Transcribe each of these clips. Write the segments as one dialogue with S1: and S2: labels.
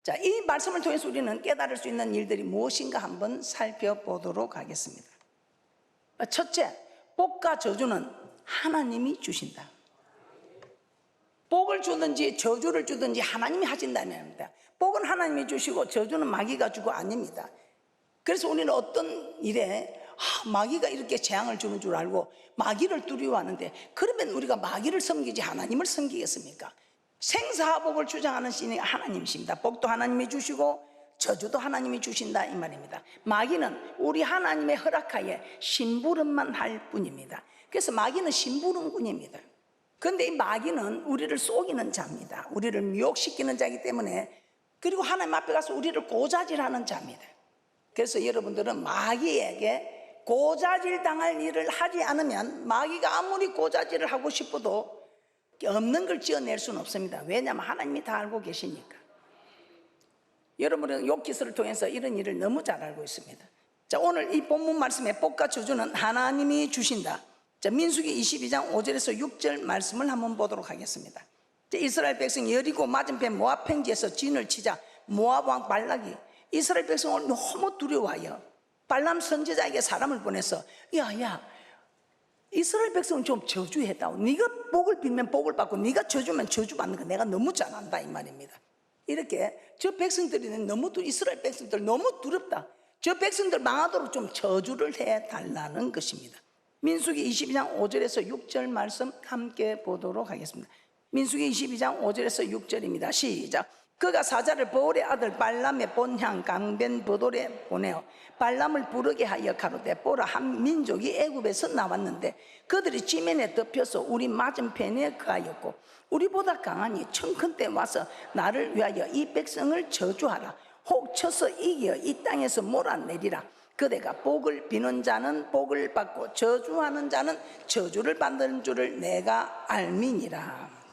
S1: 자, 이 말씀을 통해서 우리는 깨달을 수 있는 일들이 무엇인가 한번 살펴보도록 하겠습니다. 첫째, 복과 저주는 하나님이 주신다. 복을 주든지 저주를 주든지 하나님이 하신다는 겁니다. 복은 하나님이 주시고 저주는 마귀가 주고 아닙니다. 그래서 우리는 어떤 일에 마귀가 이렇게 재앙을 주는 줄 알고 마귀를 두려워하는데, 그러면 우리가 마귀를 섬기지 하나님을 섬기겠습니까? 생사복을 주장하는 신이 하나님이십니다. 복도 하나님이 주시고 저주도 하나님이 주신다 이 말입니다. 마귀는 우리 하나님의 허락하에 심부름만 할 뿐입니다. 그래서 마귀는 심부름꾼입니다. 그런데 이 마귀는 우리를 속이는 자입니다. 우리를 미혹시키는 자이기 때문에, 그리고 하나님 앞에 가서 우리를 고자질하는 자입니다. 그래서 여러분들은 마귀에게 고자질 당할 일을 하지 않으면, 마귀가 아무리 고자질을 하고 싶어도 없는 걸 지어낼 수는 없습니다. 왜냐하면 하나님이 다 알고 계시니까. 여러분은 욥기서를 통해서 이런 일을 너무 잘 알고 있습니다. 자, 오늘 이 본문 말씀의 복과 저주는 하나님이 주신다. 자, 민수기 22장 5절에서 6절 말씀을 한번 보도록 하겠습니다. 자, 이스라엘 백성이 여리고 맞은편 모압 평지에서 진을 치자 모압 왕 발락이 이스라엘 백성을 너무 두려워하여 발람 선지자에게 사람을 보내서 야 이스라엘 백성은 좀 저주했다고, 네가 복을 빌면 복을 받고 네가 저주면 저주받는 거 내가 너무 잘 안다 이 말입니다. 이렇게 저 백성들이 이스라엘 백성들 너무 두렵다, 저 백성들 망하도록 좀 저주를 해달라는 것입니다. 민수기 22장 5절에서 6절 말씀 함께 보도록 하겠습니다. 민수기 22장 5절에서 6절입니다. 시작. 그가 사자를 보올의 아들 발람의 본향 강변 버돌에 보내어 발람을 부르게 하여 가로되, 보라, 한 민족이 애굽에서 나왔는데 그들이 지면에 덮여서 우리 맞은편에 거하였고 우리보다 강하니 청컨대 와서 나를 위하여 이 백성을 저주하라. 혹 쳐서 이겨 이 땅에서 몰아내리라. 그대가 복을 비는 자는 복을 받고 저주하는 자는 저주를 받는 줄을 내가 알미니라.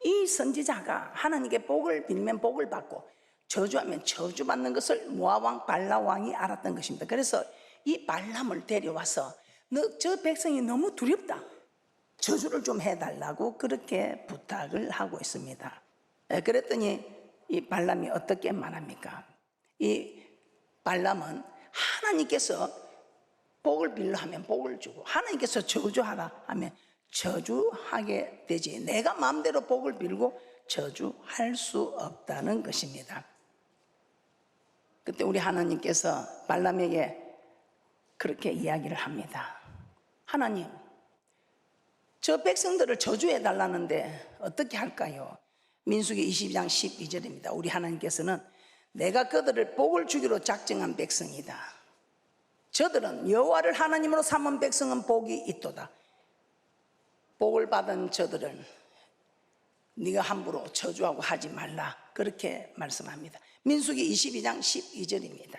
S1: 이 선지자가 하나님께 복을 빌면 복을 받고 저주하면 저주받는 것을 모압 왕 발람 왕이 알았던 것입니다. 그래서 이 발람을 데려와서 저 백성이 너무 두렵다, 저주를 좀 해달라고 그렇게 부탁을 하고 있습니다. 그랬더니 이 발람이 어떻게 말합니까? 이 발람은 하나님께서 복을 빌려 하면 복을 주고 하나님께서 저주하라 하면 저주하게 되지, 내가 마음대로 복을 빌고 저주할 수 없다는 것입니다. 그때 우리 하나님께서 발람에게 그렇게 이야기를 합니다. 하나님, 저 백성들을 저주해 달라는데 어떻게 할까요? 민수기 22장 12절입니다. 우리 하나님께서는 내가 그들을 복을 주기로 작정한 백성이다. 저들은 여호와를 하나님으로 삼은 백성은 복이 있도다. 복을 받은 저들은 네가 함부로 저주하고 하지 말라, 그렇게 말씀합니다. 민수기 22장 12절입니다.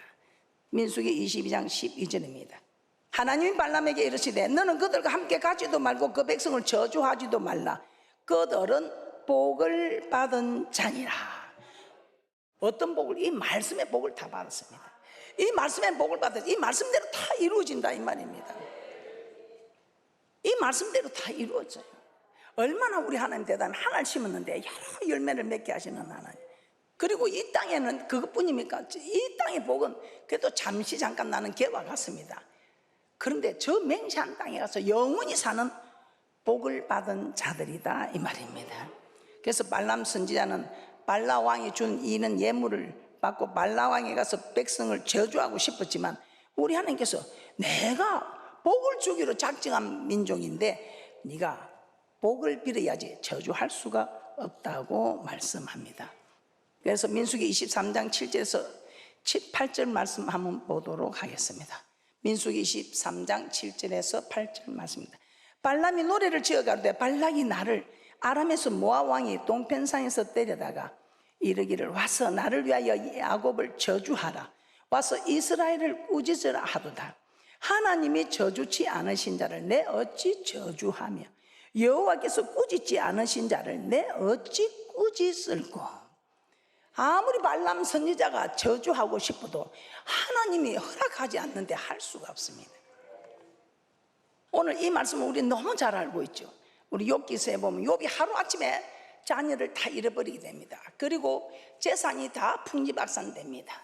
S1: 민수기 22장 12절입니다. 하나님이 발람에게 이르시되 너는 그들과 함께 가지도 말고 그 백성을 저주하지도 말라. 그들은 복을 받은 자니라. 어떤 복을? 이 말씀의 복을 다 받았습니다. 이 말씀의 복을 받아서 이 말씀대로 다 이루어진다 이 말입니다. 이 말씀대로 다 이루어져요. 얼마나 우리 하나님 대단한, 하나를 심었는데 여러 열매를 맺게 하시는 하나님. 그리고 이 땅에는 그것뿐입니까? 이 땅의 복은 그래도 잠깐 나는 개와 같습니다. 그런데 저 맹세한 땅에 가서 영원히 사는 복을 받은 자들이다 이 말입니다. 그래서 발람 선지자는 발람 왕이 준 이는 예물을 받고 발람 왕에 가서 백성을 저주하고 싶었지만 우리 하나님께서 내가 복을 주기로 작정한 민족인데 네가 복을 빌어야지 저주할 수가 없다고 말씀합니다. 그래서 민수기 23장 7절에서 8절 말씀 한번 보도록 하겠습니다. 민수기 23장 7절에서 8절 말씀입니다. 발람이 노래를 지어 가로되 발락이 나를 아람에서 모압 왕이 동편산에서 때려다가 이르기를 와서 나를 위하여 야곱을 저주하라. 와서 이스라엘을 꾸짖으라 하도다. 하나님이 저주치 않으신 자를 내 어찌 저주하며 여호와께서 꾸짖지 않으신 자를 내 어찌 꾸짖을꼬. 아무리 발람 선지자가 저주하고 싶어도 하나님이 허락하지 않는데 할 수가 없습니다. 오늘 이 말씀을 우리 너무 잘 알고 있죠. 우리 욥기서에 보면 욥이 하루아침에 자녀를 다 잃어버리게 됩니다. 그리고 재산이 다 풍지박산됩니다.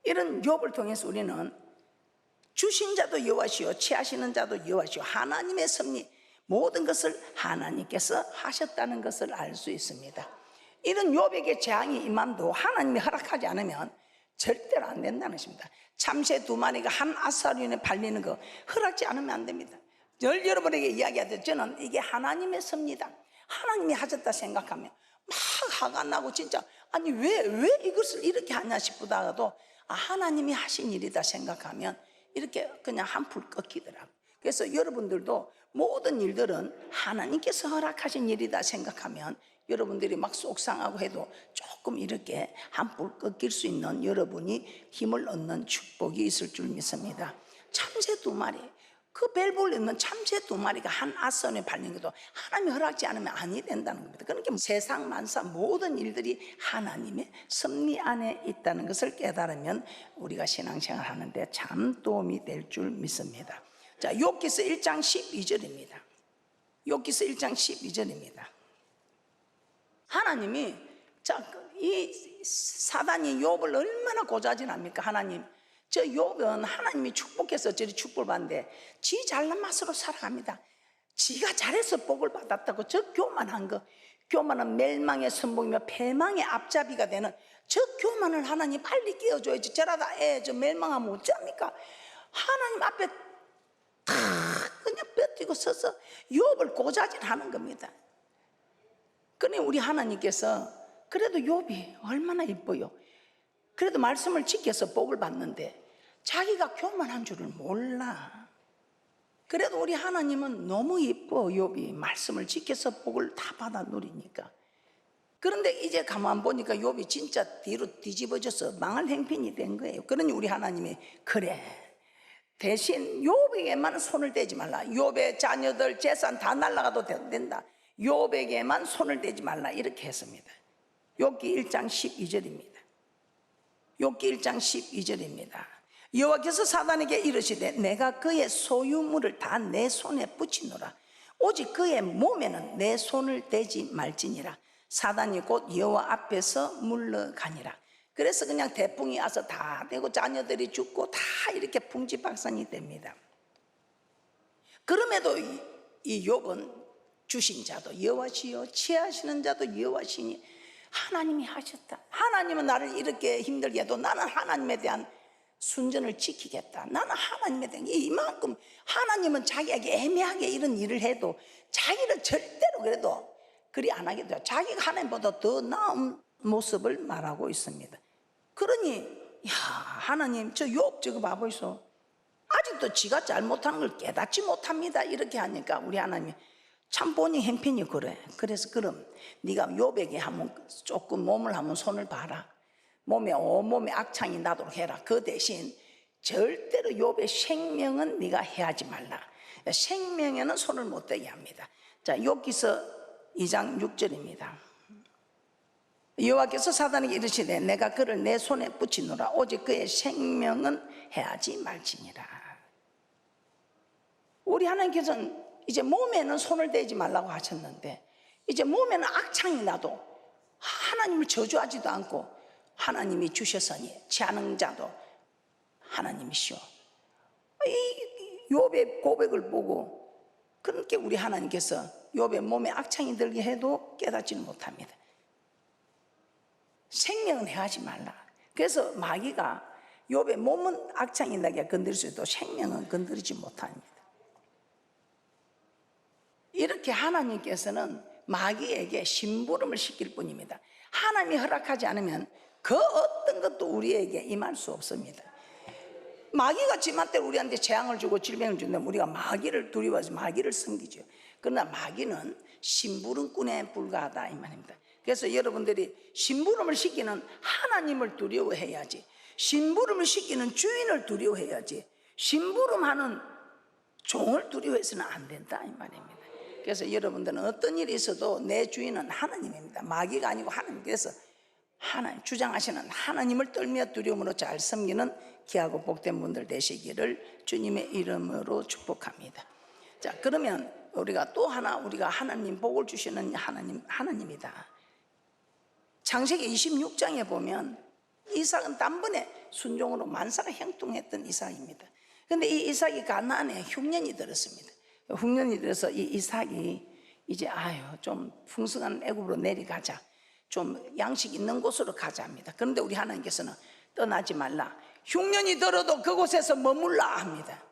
S1: 이런 욥을 통해서 우리는 주신 자도 여호와시요 취하시는 자도 여호와시요 하나님의 섭리 모든 것을 하나님께서 하셨다는 것을 알 수 있습니다. 이런 욥에게 재앙이 임함도 하나님이 허락하지 않으면 절대로 안 된다는 것입니다. 참새 2마리가 한 아사리온에 발리는 거 허락지 않으면 안 됩니다. 여러분에게 이야기하듯 저는 이게 하나님의 섭리다, 하나님이 하셨다 생각하면 막 화가 나고 진짜 아니 왜 이것을 이렇게 하냐 싶다가도 하나님이 하신 일이다 생각하면 이렇게 그냥 한풀 꺾이더라고요. 그래서 여러분들도 모든 일들은 하나님께서 허락하신 일이다 생각하면 여러분들이 막 속상하고 해도 조금 이렇게 한풀 꺾일 수 있는 여러분이 힘을 얻는 축복이 있을 줄 믿습니다. 참새 2마리, 그 벨볼에 있는 참새 2마리가 한 아선에 발린 것도 하나님이 허락지 않으면 아니 된다는 겁니다. 그러니까 세상 만사 모든 일들이 하나님의 섭리 안에 있다는 것을 깨달으면 우리가 신앙생활 하는데 참 도움이 될 줄 믿습니다. 자, 욥기서 1장 12절입니다. 욥기서 1장 12절입니다. 하나님이 이 사단이 욥을 얼마나 고자질합니까? 하나님, 저 욥은 하나님이 축복해서 저리 축복받는데 지 잘난 맛으로 살아갑니다. 지가 잘해서 복을 받았다고 저 교만한 거, 교만은 멸망의 선봉이며 패망의 앞잡이가 되는 저 교만을 하나님 빨리 깨워줘야지. 저러다 저 멸망하면 어쩝니까? 하나님 앞에 다 그냥 뼈 서서 욥을 고자질하는 겁니다. 그러니 우리 하나님께서 그래도 욥이 얼마나 이뻐요. 그래도 말씀을 지켜서 복을 받는데 자기가 교만한 줄을 몰라. 그래도 우리 하나님은 너무 이뻐. 욥이 말씀을 지켜서 복을 다 받아 누리니까. 그런데 이제 가만 보니까 욥이 진짜 뒤로 뒤집어져서 망할 행편이 된 거예요. 그러니 우리 하나님이 그래, 대신 욥에게만 손을 대지 말라. 욥의 자녀들 재산 다 날아가도 된다. 욥에게만 손을 대지 말라 이렇게 했습니다. 욥기 1장 12절입니다. 욥기 1장 12절입니다. 여호와께서 사단에게 이르시되 내가 그의 소유물을 다 내 손에 붙이노라. 오직 그의 몸에는 내 손을 대지 말지니라. 사단이 곧 여호와 앞에서 물러가니라. 그래서 그냥 태풍이 와서 다 되고 자녀들이 죽고 다 이렇게 풍지박산이 됩니다. 그럼에도 이 욥은 주신 자도 여호와시요 취하시는 자도 여호와시니 하나님이 하셨다. 하나님은 나를 이렇게 힘들게 해도 나는 하나님에 대한 순전을 지키겠다. 나는 하나님에 대한 이만큼 하나님은 자기에게 애매하게 이런 일을 해도 자기를 절대로 그래도 그리 안 하게 돼요. 자기가 하나님보다 더 나은 모습을 말하고 있습니다. 그러니 야 하나님 저 욥 저거 봐보이소. 아직도 지가 잘못하는 걸 깨닫지 못합니다. 이렇게 하니까 우리 하나님이 참 본인 행편이 그래. 그래서 그럼 네가 욥에게 한번 조금 몸을 한번 손을 봐라. 몸에 온몸에 악창이 나도록 해라. 그 대신 절대로 욥의 생명은 네가 해하지 말라. 생명에는 손을 못 대게 합니다. 자, 욥기서 2장 6절입니다. 여호와께서 사단에게 이르시되 내가 그를 내 손에 붙이노라. 오직 그의 생명은 해하지 말지니라. 우리 하나님께서는 이제 몸에는 손을 대지 말라고 하셨는데 이제 몸에는 악창이 나도 하나님을 저주하지도 않고 하나님이 주셨으니 취하는 자도 하나님이시오. 이 욥의 고백을 보고 그렇게 우리 하나님께서 욥의 몸에 악창이 들게 해도 깨닫지는 못합니다. 생명은 해하지 말라. 그래서 마귀가 욥의 몸은 악창이 나게 건드릴 수 있어도 생명은 건드리지 못합니다. 이렇게 하나님께서는 마귀에게 심부름을 시킬 뿐입니다. 하나님이 허락하지 않으면 그 어떤 것도 우리에게 임할 수 없습니다. 마귀가 지맘대로 우리한테 재앙을 주고 질병을 준다면 우리가 마귀를 두려워해서 마귀를 섬기죠. 그러나 마귀는 심부름꾼에 불과하다 이 말입니다. 그래서 여러분들이 심부름을 시키는 하나님을 두려워해야지, 심부름을 시키는 주인을 두려워해야지, 심부름하는 종을 두려워해서는 안 된다 이 말입니다. 그래서 여러분들은 어떤 일이 있어도 내 주인은 하나님입니다. 마귀가 아니고 하나님. 그래서 하나님 주장하시는 하나님을 떨며 두려움으로 잘 섬기는 귀하고 복된 분들 되시기를 주님의 이름으로 축복합니다. 자, 그러면 우리가 또 하나 우리가 하나님 복을 주시는 하나님이다. 창세기 26장에 보면 이삭은 단번에 순종으로 만사가 형통했던 이삭입니다. 그런데 이 이삭이 가나안에 흉년이 들었습니다. 흉년이 들어서 이 이삭이 이제 좀 풍성한 애굽으로 내려가자, 좀 양식 있는 곳으로 가자 합니다. 그런데 우리 하나님께서는 떠나지 말라, 흉년이 들어도 그곳에서 머물라 합니다.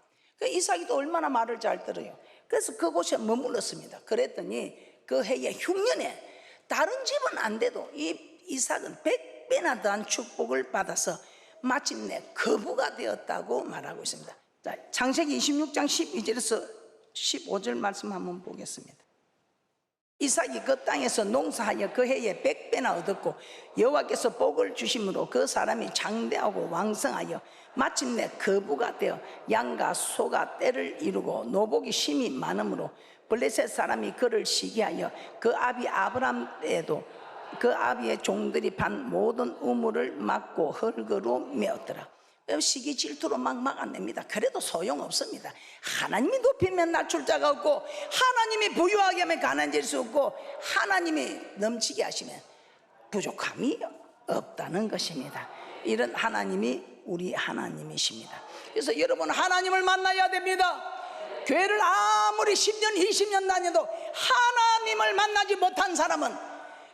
S1: 이삭이 또 얼마나 말을 잘 들어요. 그래서 그곳에 머물렀습니다. 그랬더니 그 해에 흉년에 다른 집은 안 돼도 이 이삭은 100배나 더한 축복을 받아서 마침내 거부가 되었다고 말하고 있습니다. 자, 창세기 26장 12절에서 15절 말씀 한번 보겠습니다. 이삭이 그 땅에서 농사하여 그 해에 100배나 얻었고 여호와께서 복을 주심으로 그 사람이 장대하고 왕성하여 마침내 거부가 되어 양과 소가 떼를 이루고 노복이 심히 많으므로 블레셋 사람이 그를 시기하여 그 아비 아브람 때에도 그 아비의 종들이 반 모든 우물을 막고 흙으로 메었더라. 시기 질투로 막 막아냅니다. 그래도 소용없습니다. 하나님이 높이면 낮출 자가 없고, 하나님이 부유하게 하면 가난해질 수 없고, 하나님이 넘치게 하시면 부족함이 없다는 것입니다. 이런 하나님이 우리 하나님이십니다. 그래서 여러분, 하나님을 만나야 됩니다. 교회를 아무리 10년 20년 다녀도 하나님을 만나지 못한 사람은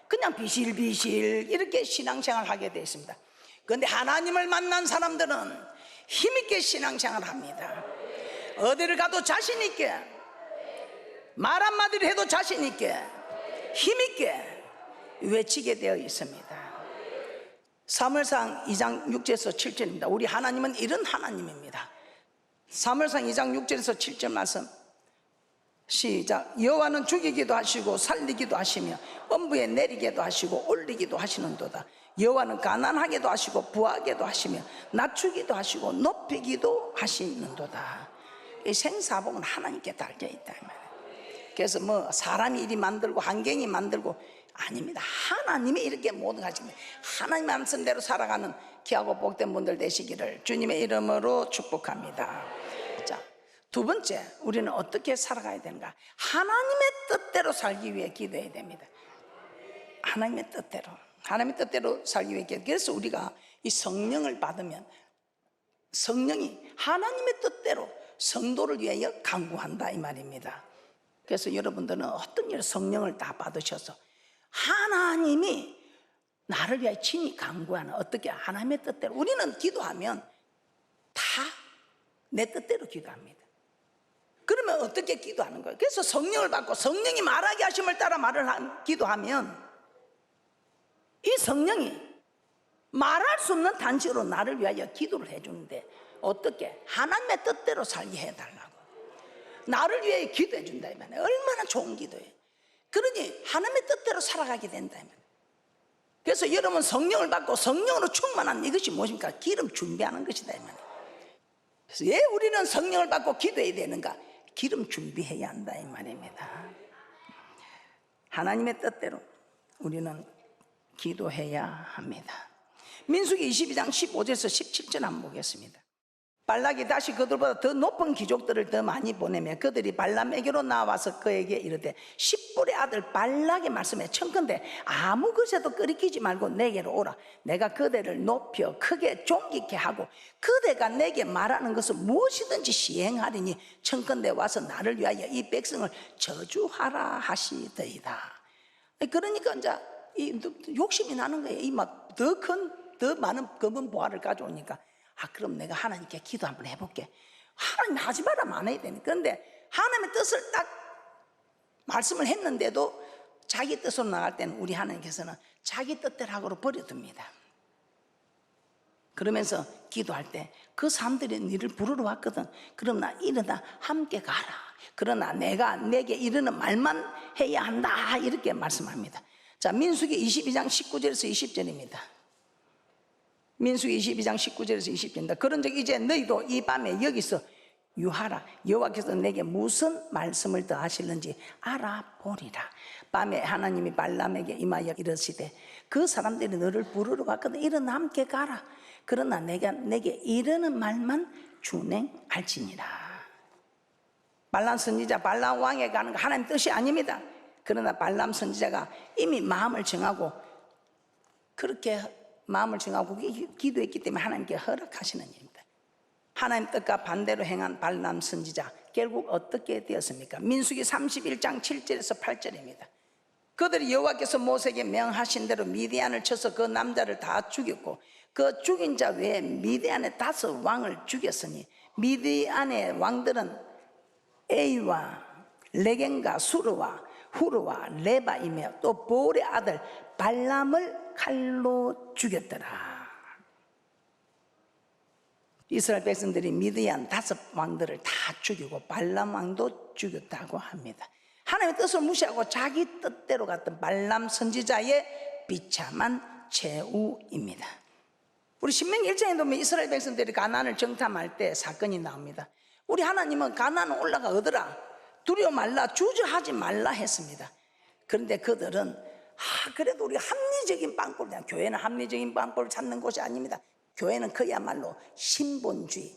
S1: 그냥 비실비실 이렇게 신앙생활을 하게 되어 있습니다. 그런데 하나님을 만난 사람들은 힘있게 신앙생활을 합니다. 어디를 가도 자신있게, 말 한마디를 해도 자신있게, 힘있게 외치게 되어 있습니다. 사무엘상 2장 6절에서 7절입니다. 우리 하나님은 이런 하나님입니다. 사무엘상 2장 6절에서 7절 말씀 시작. 여호와는 죽이기도 하시고 살리기도 하시며 엄부에 내리게도 하시고 올리기도 하시는도다. 여호와는 가난하게도 하시고 부하게도 하시며 낮추기도 하시고 높이기도 하시는도다. 이 생사복은 하나님께 달려 있다. 그래서 뭐 사람이 이리 만들고 환경이 만들고 아닙니다. 하나님이 이렇게 모든 걸 하십니다. 하나님 말씀대로 살아가는 귀하고 복된 분들 되시기를 주님의 이름으로 축복합니다. 자, 두 번째, 우리는 어떻게 살아가야 되는가? 하나님의 뜻대로 살기 위해 기도해야 됩니다. 하나님의 뜻대로 살기 위해 기도. 그래서 우리가 이 성령을 받으면 성령이 하나님의 뜻대로 성도를 위하여 간구한다 이 말입니다. 그래서 여러분들은 어떤 일 성령을 다 받으셔서 하나님이 나를 위하여 친히 간구하는, 어떻게 하나님의 뜻대로, 우리는 기도하면 다 내 뜻대로 기도합니다. 그러면 어떻게 기도하는 거예요? 그래서 성령을 받고 성령이 말하게 하심을 따라 기도하면 이 성령이 말할 수 없는 단식으로 나를 위하여 기도를 해주는데, 어떻게? 하나님의 뜻대로 살게 해달라고 나를 위해 기도해 준다 이 말이에요. 얼마나 좋은 기도예요. 그러니 하나님의 뜻대로 살아가게 된다 이 말이에요. 그래서 여러분 성령을 받고 성령으로 충만한 이것이 무엇입니까? 기름 준비하는 것이다 이 말이에요. 그래서 왜 우리는 성령을 받고 기도해야 되는가? 기름 준비해야 한다 이 말입니다. 하나님의 뜻대로 우리는 기도해야 합니다. 민수기 22장 15절에서 17절 한번 보겠습니다. 발락이 다시 그들보다 더 높은 귀족들을 더 많이 보내며 그들이 발람에게로 나와서 그에게 이르되 십불의 아들 발락의 말씀에 청컨대 아무 것에도 끄리끼지 말고 내게로 오라. 내가 그대를 높여 크게 존귀케 하고 그대가 내게 말하는 것을 무엇이든지 시행하리니 청컨대 와서 나를 위하여 이 백성을 저주하라 하시더이다. 그러니까 이제 욕심이 나는 거예요. 이 막 더 많은 검은 보화를 가져오니까 그럼 내가 하나님께 기도 한번 해볼게. 하나님 하지 말라면 안 해야 되니까. 그런데 하나님의 뜻을 딱 말씀을 했는데도 자기 뜻으로 나갈 때는 우리 하나님께서는 자기 뜻대로 하고로 버려둡니다. 그러면서 기도할 때 그 사람들이 너를 부르러 왔거든. 그럼 나 일어나 함께 가라. 그러나 내가 내게 이르는 말만 해야 한다. 이렇게 말씀합니다. 자, 민수기 22장 19절에서 20절입니다. 민수기 22장 19절에서 20절입니다. 그런즉 이제 너희도 이 밤에 여기서 유하라. 여호와께서 내게 무슨 말씀을 더 하실는지 알아보리라. 밤에 하나님이 발람에게 임하여 이르시되 그 사람들이 너를 부르러 왔거든. 일어나 함께 가라. 그러나 내가 내게 이르는 말만 준행할지니라. 발람 선지자 발람 왕에 가는 거 하나님 뜻이 아닙니다. 그러나 발람 선지자가 이미 마음을 정하고 그렇게 마음을 정하고 기도했기 때문에 하나님께 허락하시는 일입니다. 하나님 뜻과 반대로 행한 발람 선지자 결국 어떻게 되었습니까? 민수기 31장 7절에서 8절입니다. 그들이 여호와께서 모세에게 명하신 대로 미디안을 쳐서 그 남자를 다 죽였고 그 죽인 자 외에 미디안의 5 왕을 죽였으니 미디안의 왕들은 에이와 레겐과 수르와 후르와 레바이며 또 보올의 아들 발람을 칼로 죽였더라. 이스라엘 백성들이 미디안 5 왕들을 다 죽이고 발람 왕도 죽였다고 합니다. 하나님의 뜻을 무시하고 자기 뜻대로 갔던 발람 선지자의 비참한 최후입니다. 우리 신명기 1장에 보면 이스라엘 백성들이 가나안을 정탐할 때 사건이 나옵니다. 우리 하나님은 가나안 올라가 얻으라, 두려워 말라, 주저하지 말라 했습니다. 그런데 그들은 그래도 우리 합리적인 방법이야. 교회는 합리적인 방법을 찾는 곳이 아닙니다. 교회는 그야말로 신본주의.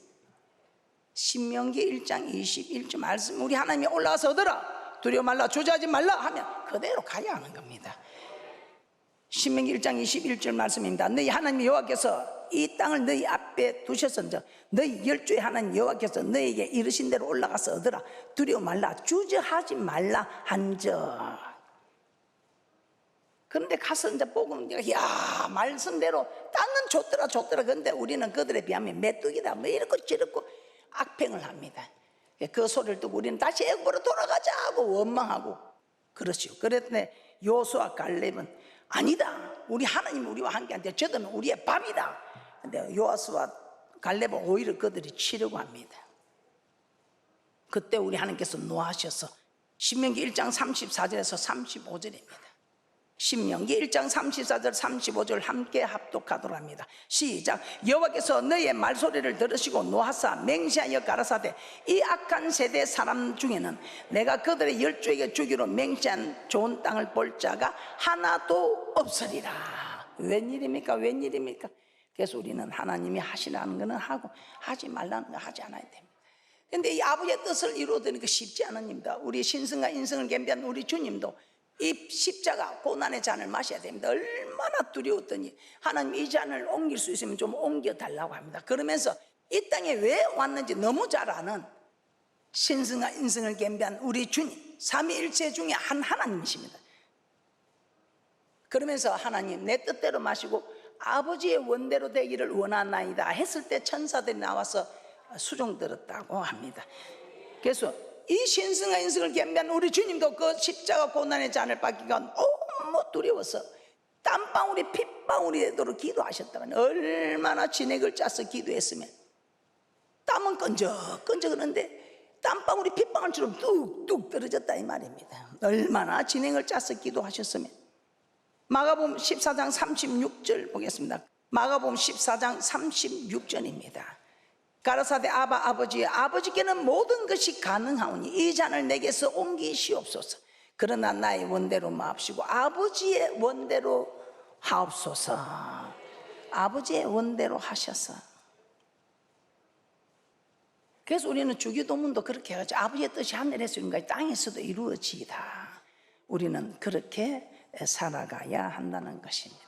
S1: 신명기 1장 21절 말씀, 우리 하나님이 올라가서 얻으라, 두려워 말라, 주저하지 말라 하면 그대로 가야 하는 겁니다. 신명기 1장 21절 말씀입니다. 너희 하나님 여호와께서 이 땅을 너희 앞에 두셨은즉 너희 열조의 하나님 여호와께서 너희에게 이르신 대로 올라가서 얻으라, 두려워 말라, 주저하지 말라 한적. 그런데 가서 이제 보고 야 말씀대로 땅은 좋더라. 그런데 우리는 그들에 비하면 메뚜기다 뭐 이렇고 저렇고 악평을 합니다. 그 소리를 듣고 우리는 다시 애굽으로 돌아가자 하고 원망하고 그렇지요. 그랬더니 여호수아 갈렙은 아니다, 우리 하나님은 우리와 함께한데 저들은 우리의 밥이다. 근데 여호수아 갈렙은 오히려 그들이 치려고 합니다. 그때 우리 하나님께서 노하셔서 신명기 1장 34절에서 35절입니다. 신명기 1장 34절 35절 함께 합독하도록 합니다. 시작. 여호와께서 너희의 말소리를 들으시고 노하사 맹세하여 가라사대 이 악한 세대 사람 중에는 내가 그들의 열조에게 주기로 맹세한 좋은 땅을 볼 자가 하나도 없으리라. 웬일입니까? 웬일입니까? 그래서 우리는 하나님이 하시라는 것은 하고 하지 말라는 거 하지 않아야 됩니다. 그런데 이 아버지의 뜻을 이루어드리는 게 쉽지 않은 일입니다. 우리 신성과 인성을 겸비한 우리 주님도 이 십자가 고난의 잔을 마셔야 됩니다. 얼마나 두려웠더니 하나님 이 잔을 옮길 수 있으면 좀 옮겨달라고 합니다. 그러면서 이 땅에 왜 왔는지 너무 잘 아는 신성과 인성을 겸비한 우리 주님, 삼위일체 중에 한 하나님이십니다. 그러면서 하나님 내 뜻대로 마시고 아버지의 원대로 되기를 원하나이다 했을 때 천사들이 나와서 수종 들었다고 합니다. 그래서 이 신성과 인성을 겸비한 우리 주님도 그 십자가 고난의 잔을 받기가 너무 두려워서 땀방울이 핏방울이 되도록 기도하셨다면 얼마나 진액을 짜서 기도했으면 땀은 끈적끈적 하는데 땀방울이 핏방울처럼 뚝뚝 떨어졌다 이 말입니다. 얼마나 진액을 짜서 기도하셨으면. 마가복음 14장 36절 보겠습니다. 마가복음 14장 36절입니다. 가라사대 아버지께는 모든 것이 가능하오니 이 잔을 내게서 옮기시옵소서. 그러나 나의 원대로 마옵시고 아버지의 원대로 하옵소서. 아버지의 원대로 하셔서. 그래서 우리는 주기도문도 그렇게 해가지고 아버지의 뜻이 하늘에서 이루어진 땅에서도 이루어지이다. 우리는 그렇게 살아가야 한다는 것입니다.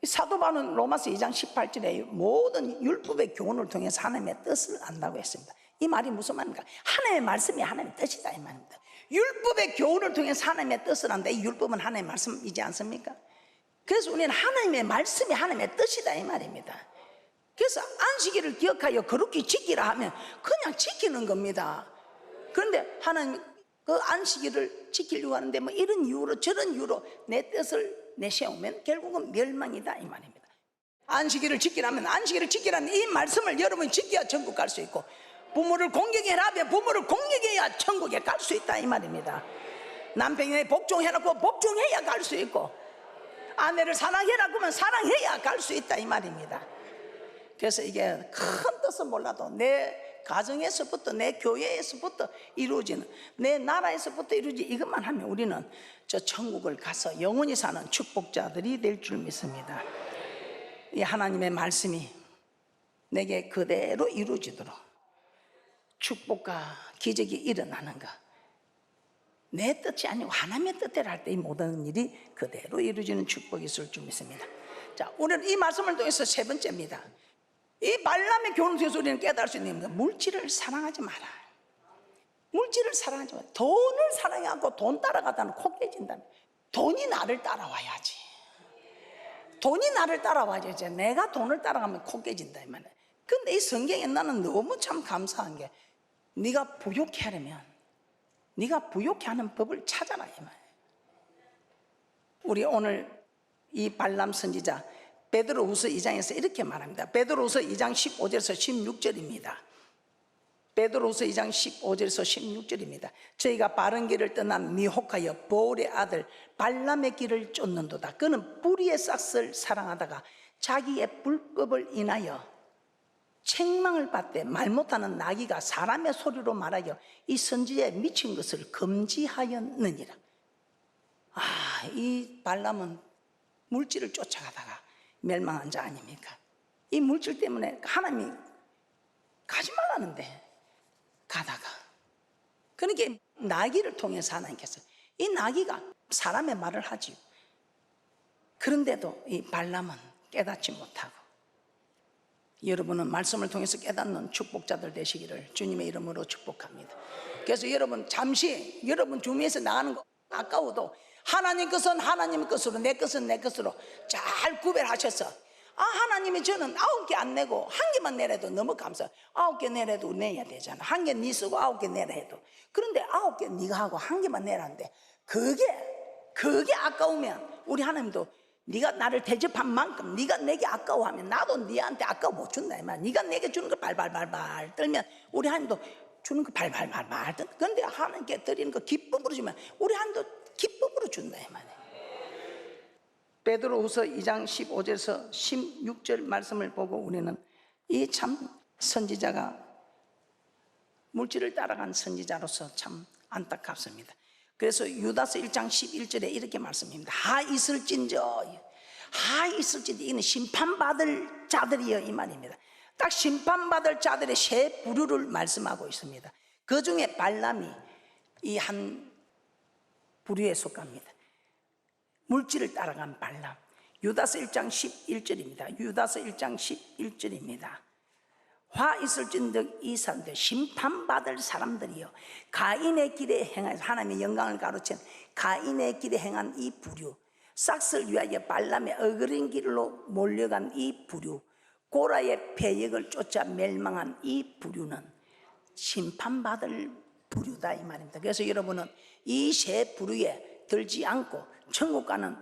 S1: 사도 바울은 로마서 2장 18절에 모든 율법의 교훈을 통해서 하나님의 뜻을 안다고 했습니다. 이 말이 무슨 말입니까? 하나님의 말씀이 하나님의 뜻이다 이 말입니다. 율법의 교훈을 통해서 하나님의 뜻을 안다. 이 율법은 하나님의 말씀이지 않습니까? 그래서 우리는 하나님의 말씀이 하나님의 뜻이다 이 말입니다. 그래서 안식일을 기억하여 거룩히 지키라 하면 그냥 지키는 겁니다. 그런데 하나님 그 안식일을 지키려고 하는데 뭐 이런 이유로 저런 이유로 내 뜻을 내세우면 결국은 멸망이다 이 말입니다. 안식일을 지키라면 안식일을 지키라는 이 말씀을 여러분이 지켜야 천국 갈 수 있고, 부모를 공경해라 하면 부모를 공경해야 천국에 갈 수 있다 이 말입니다. 남편에 복종해라고 복종해야 갈 수 있고, 아내를 사랑해라 그러면 사랑해야 갈 수 있다 이 말입니다. 그래서 이게 큰 뜻은 몰라도 내 가정에서부터 내 교회에서부터 이루어지는, 내 나라에서부터 이루어지는 이것만 하면 우리는 저 천국을 가서 영원히 사는 축복자들이 될 줄 믿습니다. 이 하나님의 말씀이 내게 그대로 이루어지도록 축복과 기적이 일어나는 것, 내 뜻이 아니고 하나님의 뜻대로 할 때 이 모든 일이 그대로 이루어지는 축복이 있을 줄 믿습니다. 자, 오늘 이 말씀을 통해서 세 번째입니다. 이 발람의 교훈을 통해서 우리는 깨달을 수 있는 겁니다. 물질을 사랑하지 마라. 물질을 사랑하지 마라. 돈을 사랑해갖고 돈 따라가다는 코 깨진다. 돈이 나를 따라와야지. 돈이 나를 따라와야지. 내가 돈을 따라가면 코 깨진다 이 말이야. 근데 이 성경에 나는 너무 참 감사한 게, 네가 부욕해 하려면 네가 부욕해 하는 법을 찾아라 이 말이야. 우리 오늘 이 발람 선지자 베드로후서 2장에서 이렇게 말합니다. 베드로후서 2장 15절에서 16절입니다. 베드로후서 2장 15절에서 16절입니다. 저희가 바른 길을 떠나 미혹하여 보울의 아들 발람의 길을 쫓는도다. 그는 뿌리의 싹을 사랑하다가 자기의 불법을 인하여 책망을 받되 말 못하는 나귀가 사람의 소리로 말하여 이 선지자의 미친 것을 금지하였느니라. 이 발람은 물질을 쫓아가다가 멸망한 자 아닙니까? 이 물질 때문에 하나님이 가지 말라는데 가다가, 그러니까 나귀를 통해서 하나님께서, 이 나귀가 사람의 말을 하지요. 그런데도 이 발람은 깨닫지 못하고, 여러분은 말씀을 통해서 깨닫는 축복자들 되시기를 주님의 이름으로 축복합니다. 그래서 여러분 잠시 여러분 주위에서 나가는 거 아까워도 하나님 것은 하나님의 것으로, 내 것은 내 것으로 잘 구별하셔서, 하나님이 저는 9개 안 내고 1개만 내려도 너무 감사. 9개 내려도 내야 되잖아. 1개 네 쓰고 9개 내라 해도. 그런데 9개 네가 하고 1개만 내라는데 그게 아까우면 우리 하나님도 네가 나를 대접한 만큼 네가 내게 아까워하면 나도 네한테 아까워 못 준다 이 말. 네가 내게 주는 거 발발발발 떨면 우리 하나님도 주는 거 발발발발 떨. 그런데 하나님께 드리는 거 기쁨으로 주면 우리 하나님도 기쁨으로 준다 이 말이에요. 베드로후서 2장 15절에서 16절 말씀을 보고 우리는 이 참 선지자가 물질을 따라간 선지자로서 참 안타깝습니다. 그래서 유다서 1장 11절에 이렇게 말씀합니다. 하 있을진저 이는 심판받을 자들이여 이 말입니다. 딱 심판받을 자들의 세 부류를 말씀하고 있습니다. 그 중에 발람이 이 한 부류에 속합니다. 물질을 따라간 발람. 유다서 1장 11절입니다. 유다서 1장 11절입니다. 화 있을진즉 이 사람들 심판받을 사람들이요 가인의 길에 행하여서 하나님의 영광을 가로챈 가인의 길에 행한 이 부류, 싹을 위하여 발람의 어그린 길로 몰려간 이 부류, 고라의 패역을 쫓아 멸망한 이 부류는 심판받을 부류다 이 말입니다. 그래서 여러분은 이 세 부류에 들지 않고 천국 가는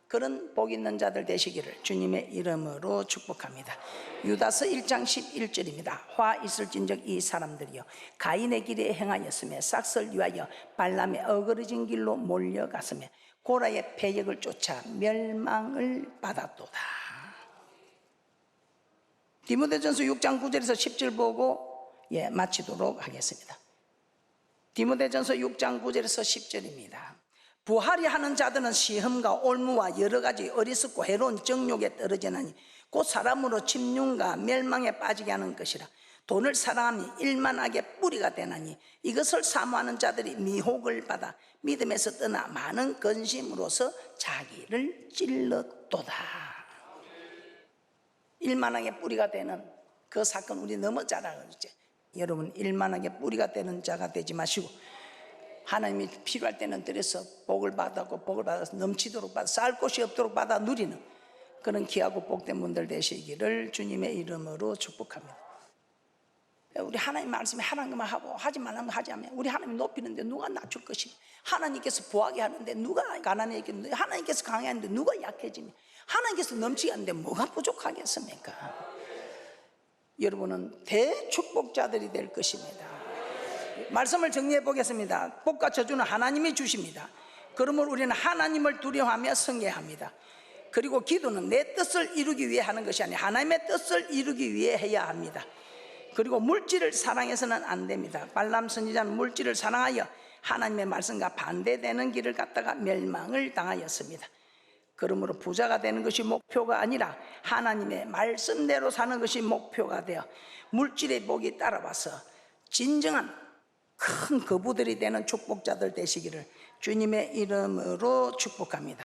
S1: 그런 복 있는 자들 되시기를 주님의 이름으로 축복합니다. 유다서 1장 11절입니다. 화 있을진즉 이 사람들이요 가인의 길에 행하였으며 싹을 위하여 발람의 어그러진 길로 몰려갔으며 고라의 패역을 쫓아 멸망을 받았도다. 디모데전서 6장 9절에서 10절 보고 마치도록 하겠습니다. 디모데전서 6장 9절에서 10절입니다. 부하리 하는 자들은 시험과 올무와 여러 가지 어리석고 해로운 정욕에 떨어지나니 곧 사람으로 침륜과 멸망에 빠지게 하는 것이라. 돈을 사랑하니 일만하게 뿌리가 되나니 이것을 사모하는 자들이 미혹을 받아 믿음에서 떠나 많은 근심으로서 자기를 찔렀도다. 일만하게 뿌리가 되는 그 사건 우리 너무 잘 알고 있죠. 여러분 일만하게 뿌리가 되는 자가 되지 마시고 하나님이 필요할 때는 들여서 복을 받았고 복을 받아서 넘치도록 받아 쌀 곳이 없도록 받아 누리는 그런 귀하고 복된 분들 되시기를 주님의 이름으로 축복합니다. 우리 하나님 말씀에 하라는 것만 하고 하지 말라는 거 하지 않으면 우리 하나님 높이는데 누가 낮출 것이며 하나님께서 부하게 하는데 누가 가난해지게 하는데 하나님께서 강해하는데 누가 약해지며 하나님께서 넘치게 하는데 뭐가 부족하겠습니까? 여러분은 대축복자들이 될 것입니다. 말씀을 정리해 보겠습니다. 복과 저주는 하나님이 주십니다. 그러므로 우리는 하나님을 두려워하며 성례합니다. 그리고 기도는 내 뜻을 이루기 위해 하는 것이 아니라 하나님의 뜻을 이루기 위해 해야 합니다. 그리고 물질을 사랑해서는 안 됩니다. 발람 선지자는 물질을 사랑하여 하나님의 말씀과 반대되는 길을 갔다가 멸망을 당하였습니다. 그러므로 부자가 되는 것이 목표가 아니라 하나님의 말씀대로 사는 것이 목표가 되어 물질의 복이 따라와서 진정한 큰 거부들이 되는 축복자들 되시기를 주님의 이름으로 축복합니다.